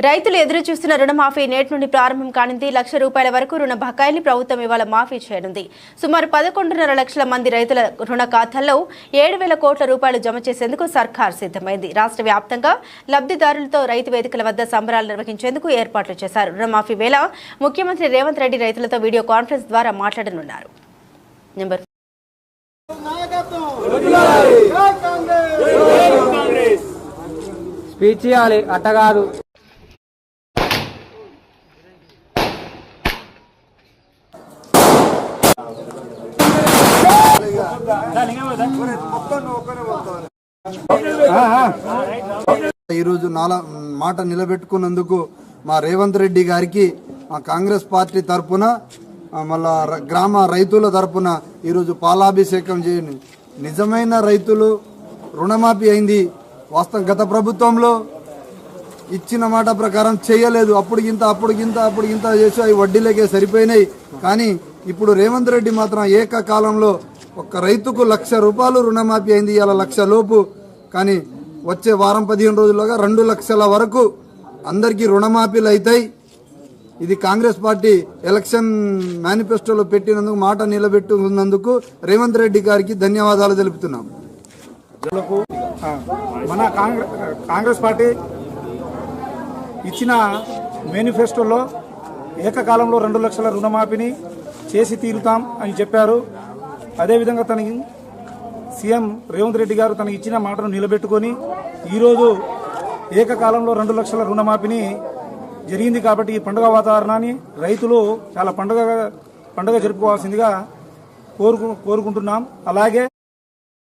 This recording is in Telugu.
రైతులు ఎదురు చూస్తున్న రుణమాఫీ నేటి నుండి ప్రారంభం కానుంది. ₹1,00,000 వరకు రుణ బకాయిల్ని ప్రభుత్వం ఇవాళ మాఫీ చేయనుంది. సుమారు 11.5 లక్షల మంది రైతుల రుణ ఖాతాల్లో ₹7,000 కోట్ల జమ చేసేందుకు సర్కార్ సిద్ధమైంది. రాష్ట్ర వ్యాప్తంగా లబ్ధిదారులతో రైతు వేదికల వద్ద సంబరాలు నిర్వహించేందుకు ఏర్పాట్లు చేశారు. రుణమాఫీ వేళ ముఖ్యమంత్రి రేవంత్ రెడ్డి రైతులతో వీడియో కాన్ఫరెన్స్ ద్వారా మాట్లాడనున్నారు. స్పీచ్ చేయాలి అట్టగారు. ఈరోజు మాట నిలబెట్టుకున్నందుకు మా రేవంత్ రెడ్డి గారికి మా కాంగ్రెస్ పార్టీ తరఫున మళ్ళా గ్రామ రైతుల తరఫున ఈరోజు పాలాభిషేకం చేయండి. నిజమైన రైతులు రుణమాఫీ అయింది. వాస్తవం గత ప్రభుత్వంలో ఇచ్చిన మాట ప్రకారం చేయలేదు. అప్పుడు గింత చేసి అవి వడ్డీలకే సరిపోయినాయి. కానీ ఇప్పుడు రేవంత్ రెడ్డి మాత్రం ఏకకాలంలో ఒక్క రైతుకు ₹1,00,000 రుణమాఫీ అయింది. ఇలా 1,00,000 లోపు, కానీ వచ్చే వారం 15 రోజుల్లోగా 2 లక్షల వరకు అందరికీ రుణమాఫీలు అవుతాయి. ఇది కాంగ్రెస్ పార్టీ ఎలక్షన్ మేనిఫెస్టోలో పెట్టినందుకు, మాట నిలబెట్టుకున్నందుకు రేవంత్ రెడ్డి గారికి ధన్యవాదాలు తెలుపుతున్నాం. మన కాంగ్రెస్ పార్టీ ఇచ్చిన మేనిఫెస్టోలో ఏకకాలంలో 2 లక్షల రుణమాఫీని చేసి తీరుతాం అని చెప్పారు. అదేవిధంగా తనకి సీఎం రేవంత్ రెడ్డి గారు తనకి ఇచ్చిన మాటను నిలబెట్టుకొని ఈరోజు ఏకకాలంలో 2 లక్షల రుణమాఫీని జరిగింది. కాబట్టి ఈ పండుగ వాతావరణాన్ని రైతులు చాలా పండుగ జరుపుకోవాల్సిందిగా కోరుకుంటున్నాం. అలాగే